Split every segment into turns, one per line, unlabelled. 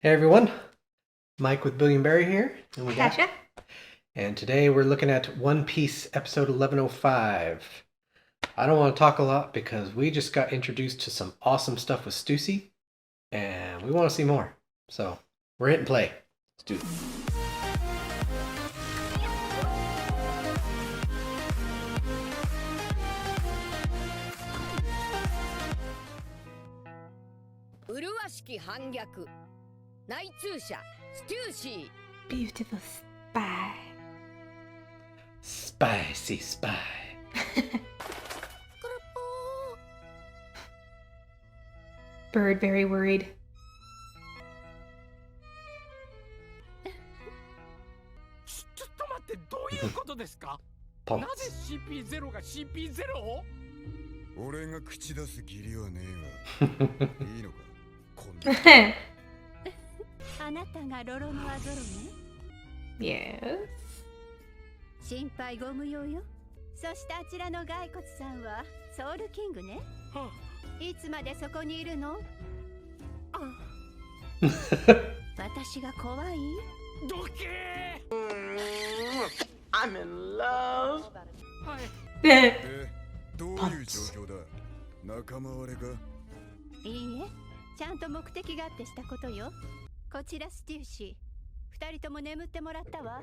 Hey everyone, Mike with Billion Beri here, and we got
Gotcha.
and today we're looking at One Piece episode 1105. I don't want to talk a lot because we just got introduced to some awesome stuff with Stussy, and we want to see more. So we're hitting play. Let's do it.
Beautiful spy.
Spicy spy.
Bird very worried.
ちょっと待って、どういうことですか？
Pulse.
なぜ CP0 が CP0？
俺が口出す義理はねえがいいのかこんな
あなたがロロノアゾロね。
Yes.
心配ご無用よ。そしてあちらの骸骨さんはソウルキングね。いつまでそこにいるの？私が怖い？
どけ
I'm in love.
ー。はい。
どういう状況だ仲間割れか
いいえ、ちゃんと目的があってしたことよ。こちらステューシー。二人とも眠ってもらったわ。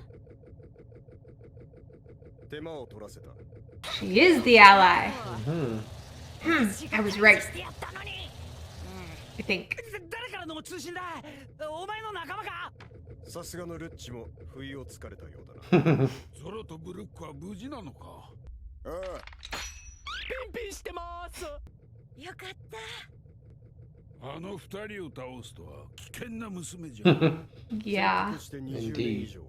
手間を取らせた
She is the ally.
Hmm.
I was right, I think.
誰からの通信だ？お前の仲間か？
さすがのルッチも不意をつかれたようだな
ゾロとブルックは無事なのか？
ああ
ピンピンしてます。
よかった。
あの二人を倒すとは危険な娘じゃん。
Yeah.
そして20年以上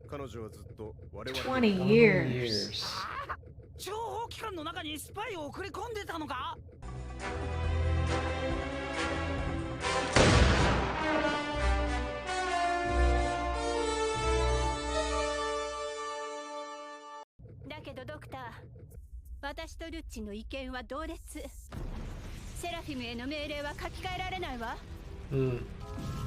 彼女はずっと我々
20 years.
Years.
諜報機関の中にスパイを送り込んでたのか？
だけどドクター、私とルッチの意見は同列。セラフィムへの命令は書き換えられないわ。
Hmm.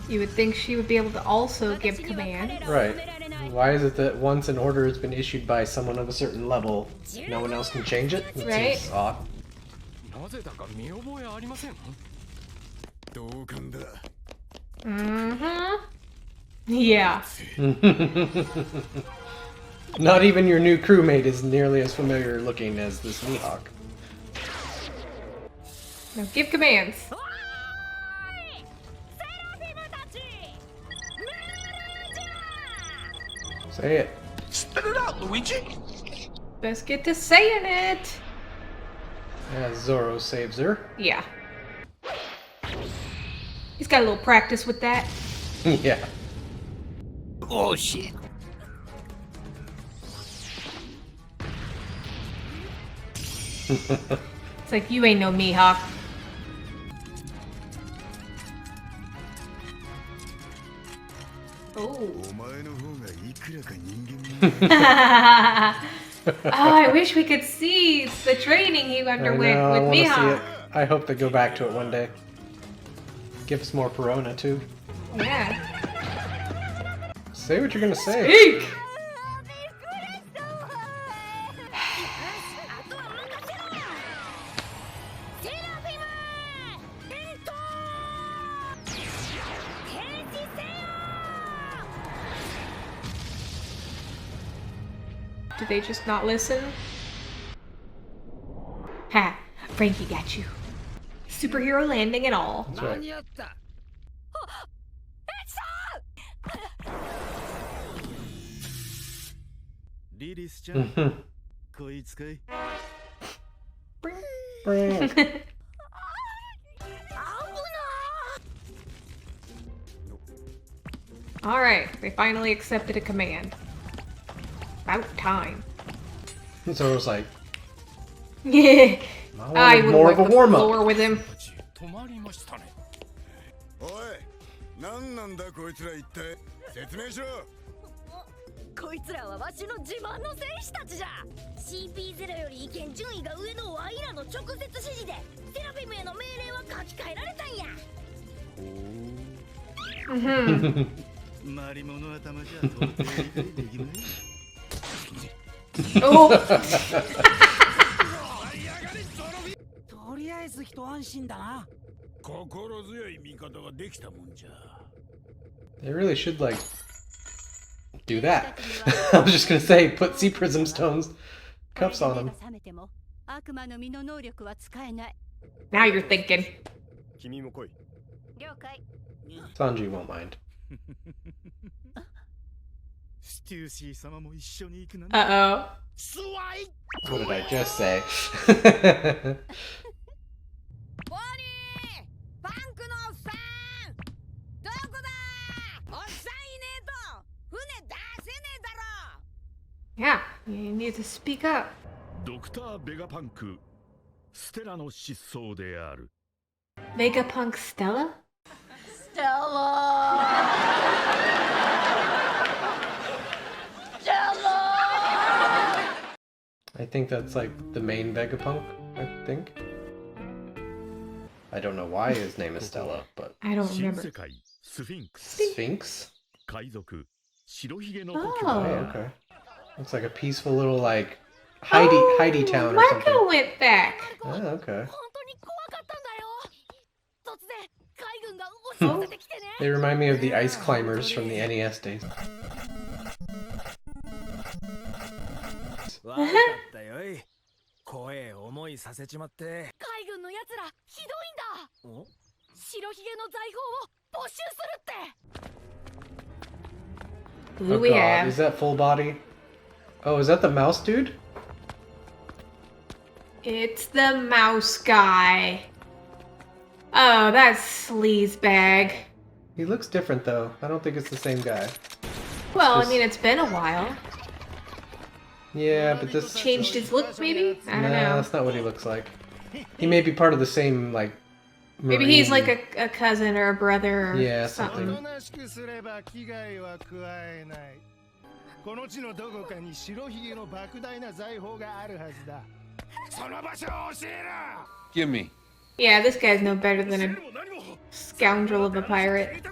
You would think she would be able to also give
私には
command.
彼らを
Right.
止められない。
Why is it that once an order has been issued by someone of a certain level, no one else can change it? It
Right.
seems odd.
なぜだか見覚えありません。
同感だ
Mm-hmm. Yeah.
Not even your new crewmate is nearly as familiar looking as this Mihawk.
Now give commands.
おーい！セラフィムたち！命令じゃ！
Say it.
Spit it out, Luigi.
Best get to saying it.
As Zoro saves her.
Yeah. He's got a little practice with that.
Yeah.
Oh shit.
It's like you ain't no Mihawk. Oh.
お前の方がいくらか人間
Oh, I wish we could see the training he
I
underwent
know, I
with
want to see
Mihawk.
it. I hope they go back to it one day. Give us more Perona too.
Yeah.
Say what you're gonna say.
Eek!
あとは任せろ！セラフィム！返答！停止せよ！
Did they just not listen? Ha! Frankie got you. Superhero landing and all.
That's right.
間に合った。
リリスちゃん
Mhm.
こいつかい
Bring.
Alright, they finally accepted a command. About time.
Zoro's like,
Yeah.
I
I
wanted
would
more
wipe
of a
the
warm
floor
up.
with him.
止まりましたね。
おい何なんだこいつら一体説明しろ
こいつらはわしの自慢の戦士たちじゃ。 CP0 より意見順位が上のワイらの直接指示でセラフィムへの命令は書き換えられたんや。
Mm-hmm.
マリモの頭じゃ到底理解できない。
Oh.
とりあえず一安心だな。
心強い味方ができたもんじゃ。
They really should, like, do that. I was just gonna say, put sea prism stones cuffs on him.
悪魔の実の能力は使えない。
Now you're thinking.
君も来い。
了解。
Sanji won't mind.
ステューシー様も一緒に行くなんて。
Uh-oh.
スワイ
What did I just say?
ボニーパンクのおっさんどこだおっさんいねえと船出せねえだろ
Yeah, you need to speak up.
ドクター・ベガパンク、ステラの失踪である。
Vegapunk Stella?
I think that's like the main Vegapunk, I think. I don't know why his name is Stella, but...
I don't
新
remember.
世界スフィンクス
Sphinx?
海賊白ひげの故郷
Oh,
である。
okay. Looks like a peaceful little, like, Heidi town or something.
Marco went back.
Oh, okay.
本当に怖かったんだよ突然海軍が押し寄せてきてね
They remind me of the ice climbers from the NES days.
悪かったよい。怖え思いさせちまって。
海軍のやつらひどいんだ
お
白ひげの財宝を没収するって
Who
Oh
we
god,
have?
is that full body? Oh, is that the mouse dude?
It's the mouse guy. Oh, that's sleazebag.
He looks different though. I don't think it's the same guy.
Well,
Just-
I mean, it's been a while.
Yeah, but this...
Changed his look, maybe? I don't
Nah,
know.
that's not what he looks like. He may be part of the same, like...
Maybe he's
Marine-
like a cousin or a brother or
Yeah,
something.
something.
なしくすれば危害は加えない。この地のどこかに白ひげの莫大な財宝があるはずだ。その場所を教えろ。
Give me.
Yeah, this guy's no better than a scoundrel of a pirate.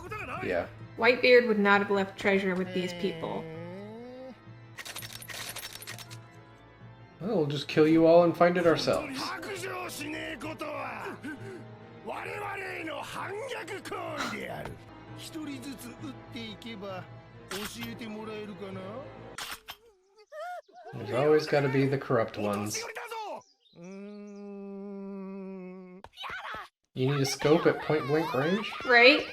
Yeah.
Whitebeard would not have left treasure with these people.
Well, we'll just kill you all and find it ourselves.
白状しねえことは我々への反逆行為である。一人ずつ撃っていけば教えてもらえるかな。
There's always got to be the corrupt ones.
うーん。
You need a scope at point blank range?
Right?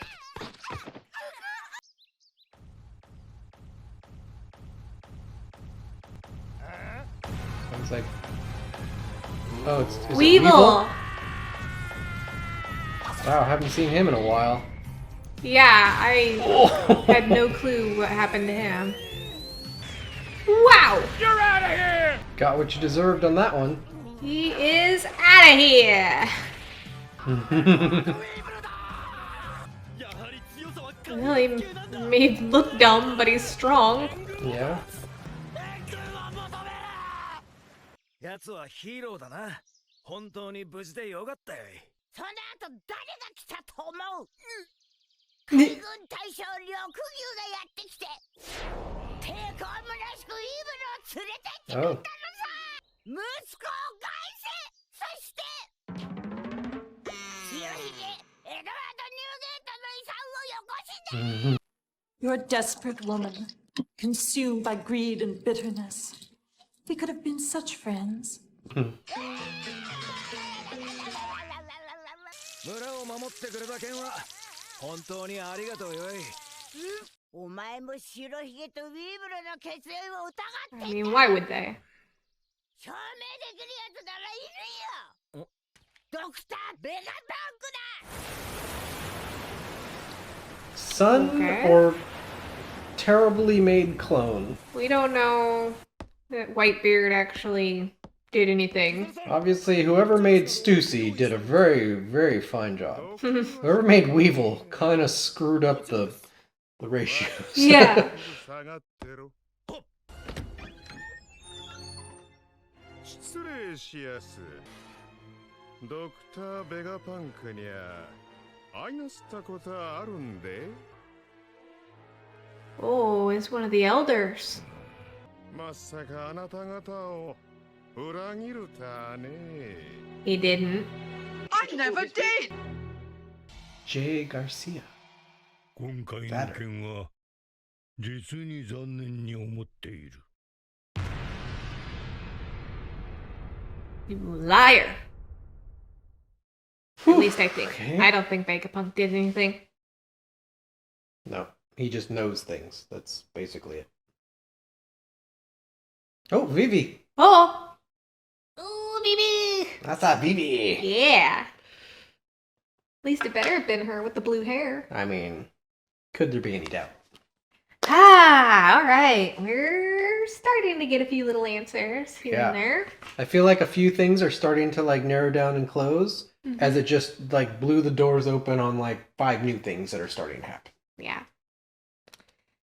Sounds like... Oh, it's... Is it
Weevil!
Wow, I haven't seen him in a while.
Yeah, I had no clue what happened to him. Wow!
You're out of here!
Got what you deserved on that one.
He is out of here! Well, he may look dumb, but he's strong.
Yeah.
やつはヒーローだな。本当に無事でよかったよ。
その後誰が来たと思う海軍大将緑牛がやってきて抵抗むなしくイーブルを連れてってくれたのさ、息子を返せ。そして白ひげエドワード・ニューゲートの遺産をよこしね。
You're a desperate woman, consumed by greed and bitterness. We could have been such friends.
村を守ってくれた件は本当にありがとうよい。
お前も白ひげとウィーブルの血縁を疑って
I mean, why would they?
証明できるやつならいるよ。ドクター・ベガパンクだ。
Son
Okay.
or terribly made clone?
We don't know that Whitebeard actually did anything.
Obviously, whoever made Stussy did a very, very fine job. Whoever made Weevil kind of screwed up the ratios.
Yeah.
下がってろ。失礼しやす。ドクター・ベガパンクにゃ愛なすったことあるんで。
is one of the elders.
まさかあなた方を裏切るとはね。
He didn't.
I never did!
Jay Garcia.
今回の件は実に残念に思っている。
You liar. At least I think.
Okay.
I don't think Vegapunk did anything.
No, he just knows things. That's basically it. Oh, Vivi.
Oh! Ooh, baby!
That's not Vivi.
Yeah. At least it better have been her with the blue hair.
I mean, could there be any doubt?
Ah, alright. We're starting to get a few little answers here
Yeah.
and there.
I feel like a few things are starting to like narrow down and close as it just like blew the doors open on like 5 new things that are starting to happen.
Yeah.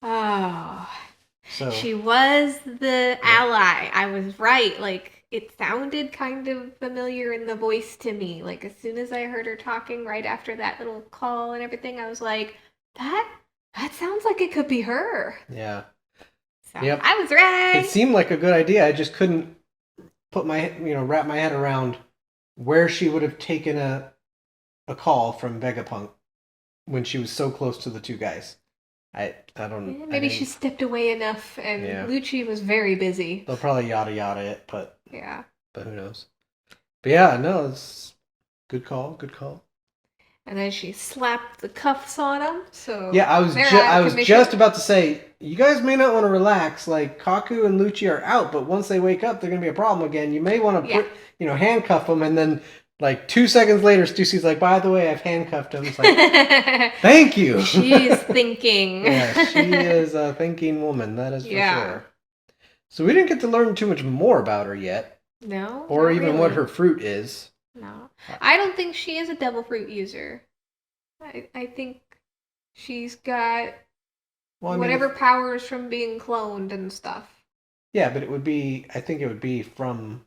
Oh.
So
She was the ally. I was right. Like, it sounded kind of familiar in the voice to me. Like, as soon as I heard her talking right after that little call and everything, I was like, that sounds like it could be her.
yeah,
So,
Yep.
I was right.
it seemed like a good idea. I just couldn't put my wrap my head around where she would have taken a call from Vegapunk when she was so close to the 2 guys. I don't.
Maybe she stepped away enough, and
Yeah.
Lucci was very busy.
They'll probably yada yada it, but
Yeah.
who knows? But yeah, no, it's good call. Good call.
And then she slapped the cuffs on him. So
Yeah, I was
they're out
I
of
was
commission.
just about to say, you guys may not want to relax. Like Kaku and Lucci are out, but once they wake up, they're gonna be a problem again. You may want to
Yeah.
put, handcuff them, and then like 2 seconds later, Stussy's like, by the way, I've handcuffed him. It's like, thank you.
She's thinking.
Yeah, she is a thinking woman. That is for
Yeah.
sure. So we didn't get to learn too much more about her yet,
No.
or
not
even what
really.
her fruit is.
No. I don't think she is a devil fruit user. I think she's got
Well, I mean,
whatever powers from being cloned and stuff.
yeah, but I think it would be from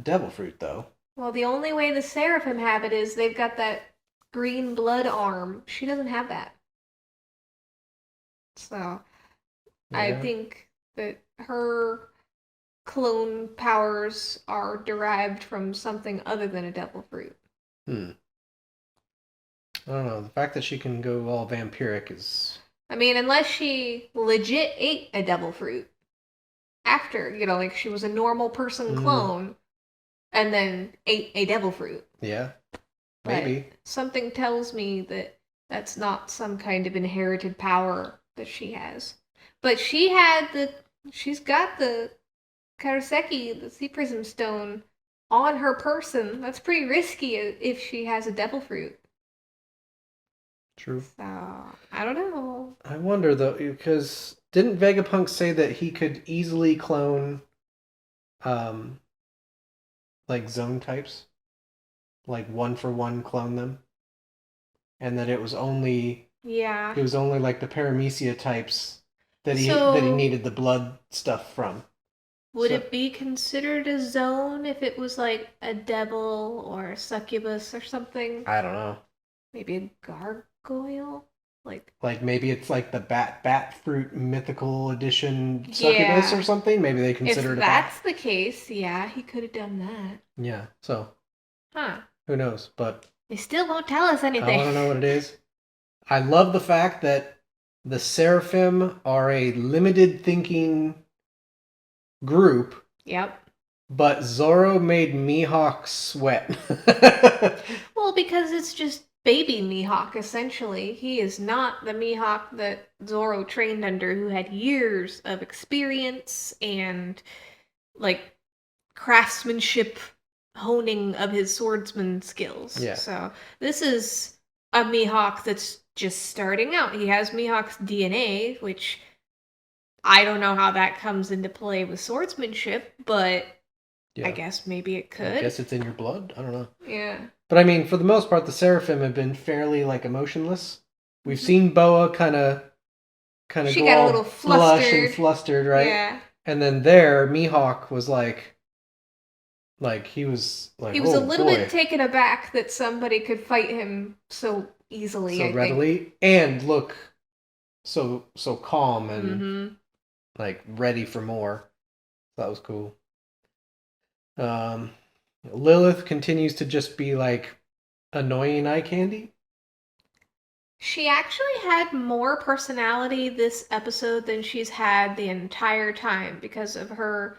devil fruit, though.
Well, the only way the Seraphim have it is they've got that green blood arm. She doesn't have that. So, I
Yeah.
think that her clone powers are derived from something other than a devil fruit.
I don't know. The fact that she can go all vampiric is...
I mean, unless she legit ate a devil fruit after, like she was a normal person clone and then ate a devil fruit.
Yeah,
But
maybe.
something tells me that that's not some kind of inherited power that she has. But she's got the Karaseki, the Sea Prism Stone, on her person. That's pretty risky if she has a devil fruit.
True.
So, I don't know.
I wonder, though, because didn't Vegapunk say that he could easily clone, like, zone types? Like, 1-for-1 clone them? And that it was only...
Yeah.
It was only, like, the Paramecia types that he
So-
needed the blood stuff from.
Would
So-
it be considered a zone if it was like a devil or a succubus or something?
I don't know.
Maybe a gargoyle?
Like, maybe it's like the bat fruit mythical edition succubus
Yeah.
or something? Maybe they consider
If
it
that's the case, yeah, he could have done that.
Yeah, so,
Huh.
who knows? But
They still won't tell us
I
anything.
want to know what it is. I love the fact that the Seraphim are a limited thinking group,
Yep.
but Zoro made Mihawk sweat.
Well, because it's just baby Mihawk, essentially. He is not the Mihawk that Zoro trained under, who had years of experience and, like, craftsmanship honing of his swordsman skills.
Yeah.
So, this is a Mihawk that's just starting out. He has Mihawk's DNA, which I don't know how that comes into play with swordsmanship, but
Yeah.
I guess maybe it
I
could.
guess it's in your blood. I don't know.
Yeah.
But I mean, for the most part, the Seraphim have been fairly like emotionless. We've seen Boa kind of
She
go
got a
all
little
flush and
flustered.
flustered, right?
Yeah.
And then there, Mihawk was like he was like,
He was a
"Oh,
little
boy,"
bit taken aback that somebody could fight him so easily, I
so
think.
readily and look so calm and
Mm-hmm.
like ready for more. That was cool. Lilith continues to just be like annoying eye candy.
She actually had more personality this episode than she's had the entire time because of her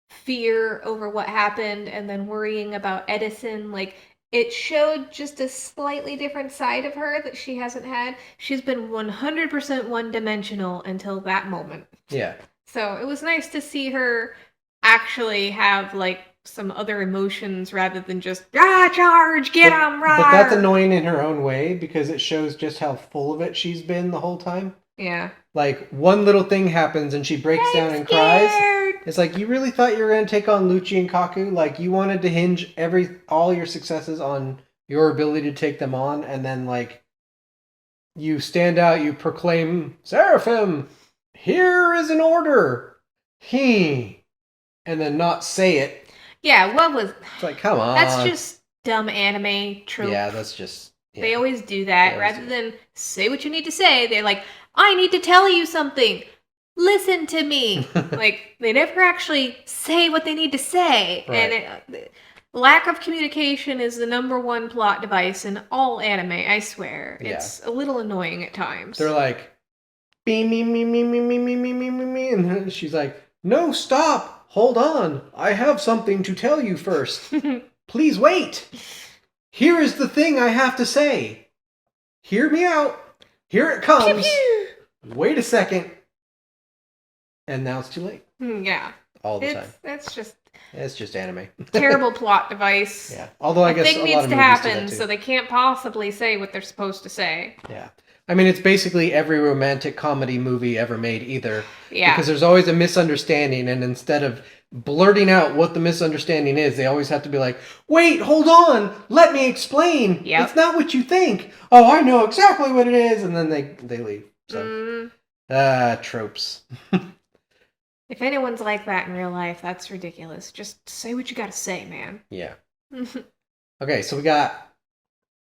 fear over what happened and then worrying about Edison. Like, it showed just a slightly different side of her that she hasn't had. She's been 100% one-dimensional until that moment.
Yeah.
So it was nice to see her actually have, like, some other emotions rather than just, charge, get 'em,
But that's
rawr.
annoying in her own way because it shows just how full of it she's been the whole time.
Yeah.
Like, one little thing happens and she breaks down and cries. It's like, you really thought you were going to take on Lucci and Kaku? Like, you wanted to hinge all your successes on your ability to take them on, and then, like, you stand out, you proclaim, Seraphim, here is an order. And then not say it.
Yeah, what was...
It's like, come on.
That's just dumb anime trope.
Yeah, that's just... Yeah.
They always do that. Rather than say what you need to say, they're like, I need to tell you something. Listen to me. Like, they never actually say what they need to say.
Right.
And lack of communication is the #1 plot device in all anime, I swear.
Yeah.
It's a little annoying at times.
They're like, me, and then she's like, no, stop. Hold on. I have something to tell you first. Please wait. Here is the thing I have to say. Hear me out. Here it comes.
Pew, pew.
Wait a second. And now it's too late.
Yeah.
All the time.
That's just
It's just anime.
terrible plot device.
Yeah. Although I guess
thing
a lot
needs
of
to
movies do
happen,
that too.
so they can't possibly say what they're supposed to say.
Yeah. I mean, it's basically every romantic comedy movie ever made either.
Yeah.
Because there's always a misunderstanding, and instead of blurting out what the misunderstanding is, they always have to be like, wait, hold on, let me explain.
Yep.
It's not what you think. Oh, I know exactly what it is. And then they leave. So, tropes.
If anyone's like that in real life, that's ridiculous. Just say what you gotta say, man.
Yeah. Okay, so we got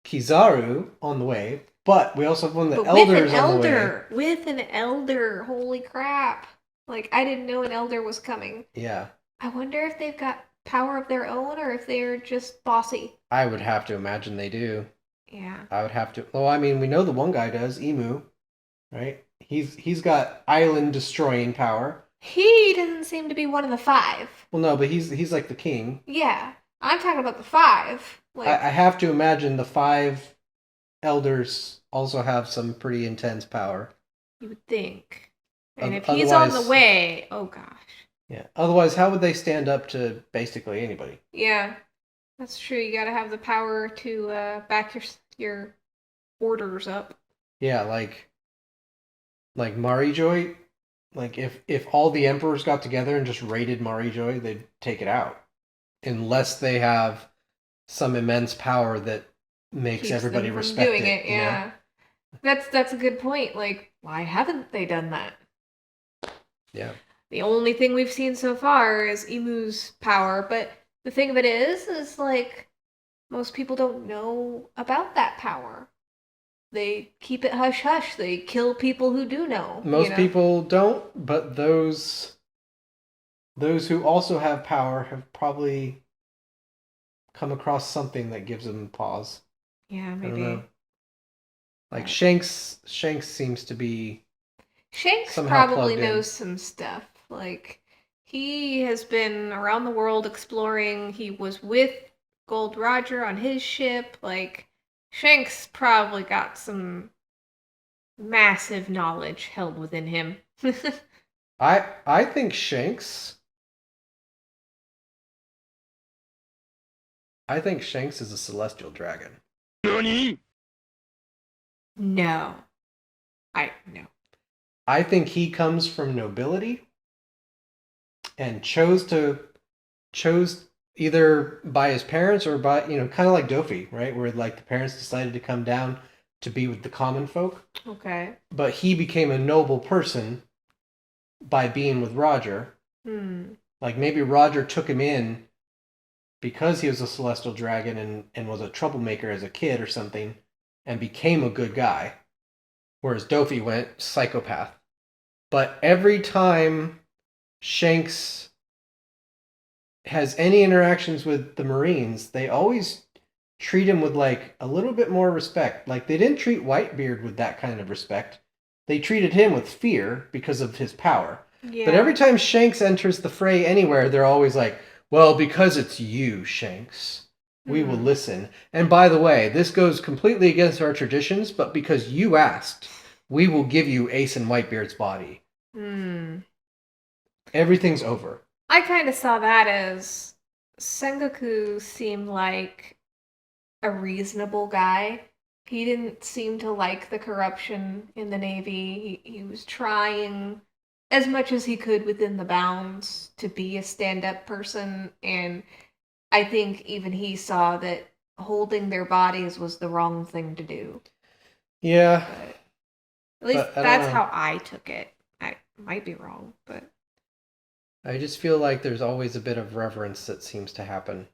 Kizaru on the way, but we also have one of the elders on the way.
With an elder. Holy crap. Like, I didn't know an elder was coming.
Yeah.
I wonder if they've got power of their own or if they're just bossy.
I would have to imagine they do.
Yeah.
I would have to. Well, I mean, we know the one guy does, Emu, right? He's got island destroying power.
He doesn't seem to be one of the 5.
Well, no, but he's like the king.
Yeah. I'm talking about the 5. Like,
I have to imagine the 5 elders also have some pretty intense power.
you would think. And if he's on the
Otherwise-
way, oh gosh.
Yeah. Otherwise, how would they stand up to basically anybody?
Yeah. That's true. You gotta have the power to back your orders up.
Yeah, like Marijoy. Like if all the emperors got together and just raided Marijoy, they'd take it out. Unless they have some immense power that makes
Keeps
everybody
them from
respect
doing
it. You know?
yeah. That's a good point. Like, why haven't they done that?
Yeah.
The only thing we've seen so far is Emu's power, but the thing of it is like most people don't know about that power. They keep it hush hush. They kill people who do know.
Most people don't, but those who also have power have probably come across something that gives them pause.
Yeah,
I don't
maybe.
know. Like Shanks seems to be
Shanks
somehow
probably
plugged in.
knows some stuff. Like, he has been around the world exploring. He was with Gold Roger on his ship. Like, Shanks probably got some massive knowledge held within him.
I think Shanks is a celestial dragon.
No. No.
I think he comes from nobility and chose either by his parents or by, kind of like Dofi, right? Where like the parents decided to come down to be with the common folk.
Okay.
But he became a noble person by being with Roger. Like maybe Roger took him in because he was a celestial dragon and was a troublemaker as a kid or something and became a good guy. whereas Dofi went psychopath. But every time Shanks has any interactions with the Marines, they always treat him with like a little bit more respect. Like they didn't treat Whitebeard with that kind of respect. They treated him with fear because of his power.
Yeah.
But every time Shanks enters the fray anywhere, they're always like, well, because it's you, Shanks, we will listen. And by the way, this goes completely against our traditions, but because you asked, we will give you Ace and Whitebeard's body. Everything's over.
I kind of saw that as Sengoku seemed like a reasonable guy. He didn't seem to like the corruption in the Navy. He was trying as much as he could within the bounds to be a stand-up person, and I think even he saw that holding their bodies was the wrong thing to do.
Yeah.
But at least that's how I took it. I might be wrong, but
I just feel like there's always a bit of reverence that seems to happen.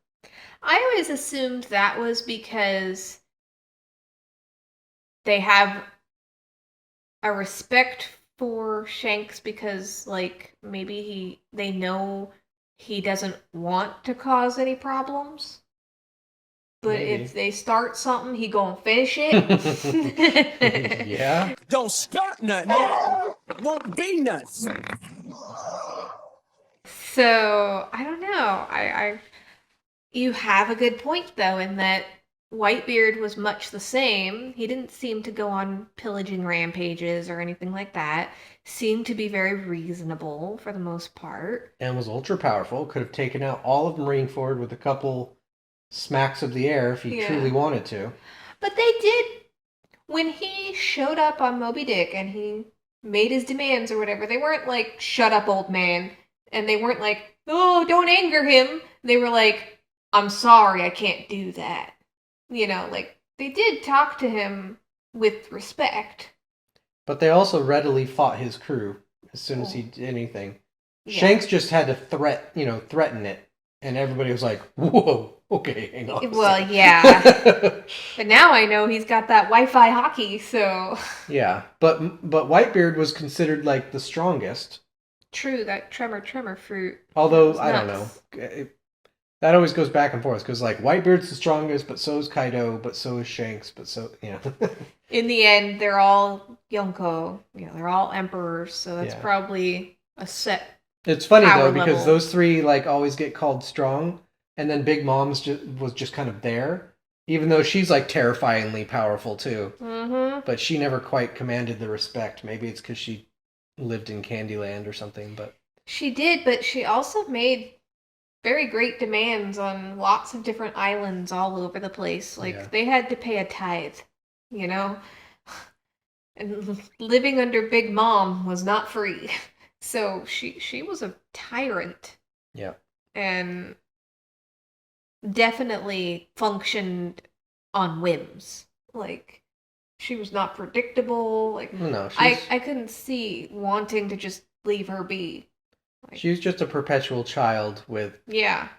I always assumed that was because they have a respect for Shanks because, like, maybe they know he doesn't want to cause any problems. But
Maybe.
if they start something, he gonna finish it.
Yeah.
Don't start nothing. Won't be nothing.
So I don't know. You have a good point though, in that Whitebeard was much the same. He didn't seem to go on pillaging rampages or anything like that. Seemed to be very reasonable for the most part.
And was ultra powerful. Could have taken out all of Marineford with a couple smacks of the air if he truly wanted to.
But they did, when he showed up on Moby Dick and he made his demands or whatever, they weren't like, shut up, old man. And they weren't like, oh, don't anger him. They were like, I'm sorry, I can't do that. You know, like, they did talk to him with respect.
But they also readily fought his crew as soon as he did anything.
Yeah.
Shanks just had to threaten it. And everybody was like, whoa, okay, hang on.
Well, yeah. But now I know he's got that Wi-Fi hockey, so...
Yeah, but Whitebeard was considered, like, the strongest.
True, that tremor fruit.
Although, I don't know. That always goes back and forth, because, like, Whitebeard's the strongest, but so is Kaido, but so is Shanks, but so, you know.
In the end, they're all Yonko. You know, they're all emperors, so that's probably a set.
It's funny, though,
level.
because those three, like, always get called strong, and then Big Mom's was just kind of there, even though she's, like, terrifyingly powerful, too.
Mm-hmm.
But she never quite commanded the respect. Maybe it's because she lived in Candyland or something, but...
She did, but she also made very great demands on lots of different islands all over the place. Like, they had to pay a tithe, you know? And living under Big Mom was not free. So she was a tyrant.
Yeah. And
definitely functioned on whims. Like, she was not predictable. Like,
no,
I couldn't see wanting to just leave her be. Like,
she was just a perpetual child with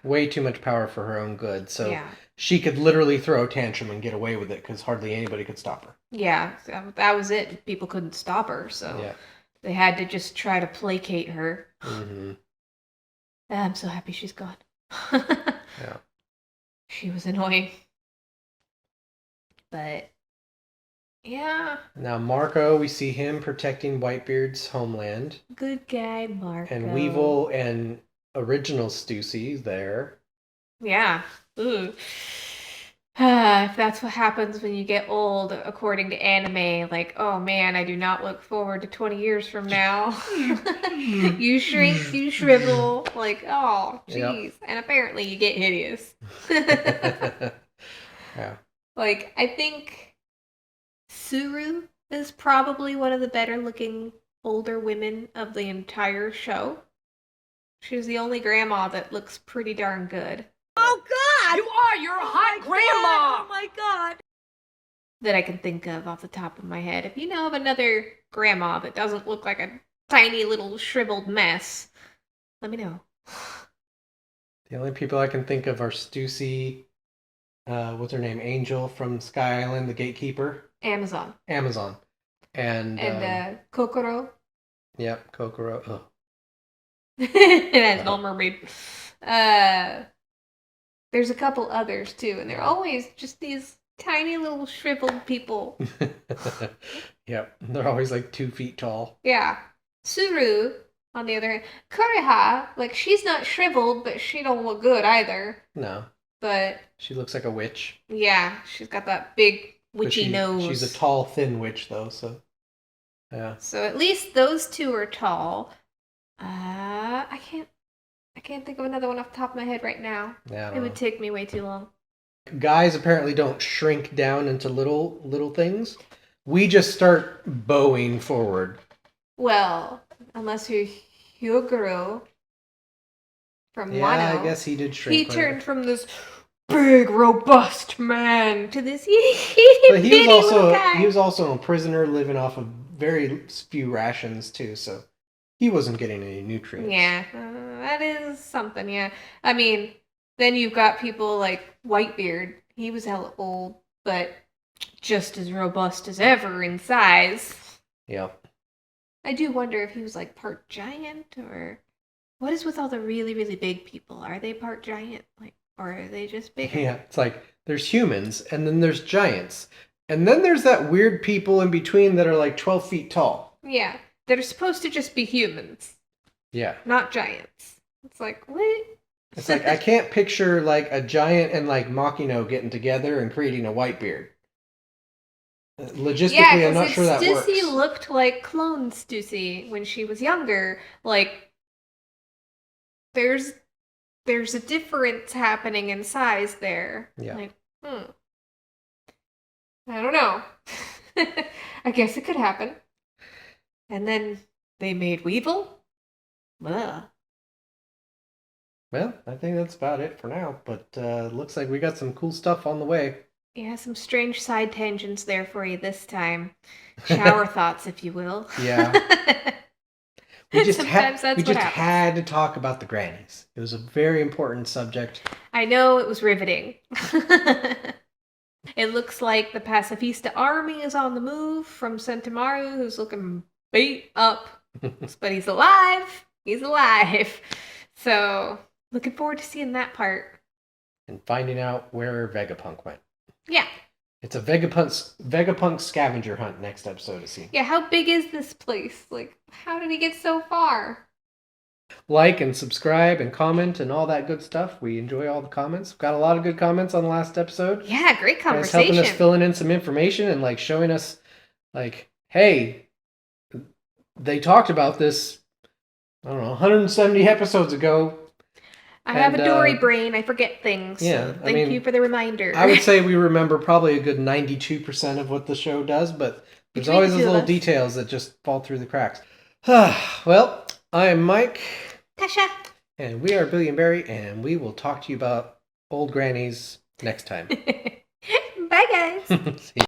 way too much power for her own good. So she could literally throw a tantrum and get away with it because hardly anybody could stop her.
Yeah, that was it. People couldn't stop her, so they had to just try to placate her.
Mm-hmm.
I'm so happy she's gone.
Yeah.
She was annoying. But, yeah.
Now, Marco, we see him protecting Whitebeard's homeland.
Good guy, Marco.
And Weevil and original Stussy there.
Yeah. Ooh. If that's what happens when you get old, according to anime, like, oh man, I do not look forward to 20 years from now. You shrink, you shrivel, like, oh, jeez. Yep. And apparently you get hideous.
Yeah.
Like, I think Suru is probably one of the better looking older women of the entire show. She's the only grandma that looks pretty darn good.
Oh God!
You're a hot grandma!
Oh my God!
That I can think of off the top of my head. If you know of another grandma that doesn't look like a tiny little shriveled mess, let me know.
The only people I can think of are Stussy, what's her name? Angel from Sky Island, the gatekeeper.
Amazon.
And
Kokoro.
Yep, Kokoro. Oh.
And Little Mermaid. There's a couple others too, and they're always just these tiny little shriveled people.
Yep, they're always like 2 feet tall.
Yeah. Suru, on the other hand, Kureha, like she's not shriveled, but she don't look good either.
No.
But
she looks like a witch.
Yeah, she's got that big witchy nose.
She's a tall, thin witch though, so yeah.
So at least those 2 are tall. I can't think of another one off the top of my head right now.
Yeah,
it would take me way too long.
Guys apparently don't shrink down into little things. We just start bowing forward.
Well, unless you're Hyogoro from Wano.
Yeah, I guess he did shrink.
He turned from this big, robust man to this
but he was also a prisoner living off of very few rations too, so he wasn't getting any nutrients.
Yeah, that is something, yeah. I mean, then you've got people like Whitebeard. He was hella old, but just as robust as ever in size.
Yep.
I do wonder if he was like part giant, or what is with all the really, really big people? Are they part giant? Like, or are they just big?
Yeah, it's like there's humans, and then there's giants. And then there's that weird people in between that are like 12 feet tall.
Yeah. They're supposed to just be humans.
Yeah.
Not giants. It's like, what?
It's like, I can't picture like a giant and like Makino getting together and creating a Whitebeard. Logistically, I'm not sure that works.
Stussy looked like clone Stussy when she was younger. Like, there's a difference happening in size there.
Yeah.
Like, I don't know. I guess it could happen. And then they made Weevil? Ugh.
Well, I think that's about it for now, but looks like we got some cool stuff on the way.
Yeah, some strange side tangents there for you this time. Shower thoughts, if you will.
Yeah. We just had to talk about the grannies. It was a very important subject.
I know, it was riveting. It looks like the Pacifista army is on the move from Sentimaru, who's looking beat up. But he's alive. He's alive. So, looking forward to seeing that part.
And finding out where Vegapunk went.
Yeah.
It's a Vegapunk scavenger hunt next episode to see.
Yeah, how big is this place? Like, how did he get so far?
Like and subscribe and comment and all that good stuff. We enjoy all the comments. Got a lot of good comments on the last episode.
Yeah, great conversation.
It's helping us filling in some information and like showing us like, hey, they talked about this, I don't know, 170 episodes ago.
I have a Dory brain. I forget things.
Yeah,
so thank you for the reminder.
I would say we remember probably a good 92% of what the show does, but there's always those little details that just fall through the cracks. Well, I am Mike.
Tasha.
And we are Billion Beri, and we will talk to you about old grannies next time.
Bye, guys.
See you.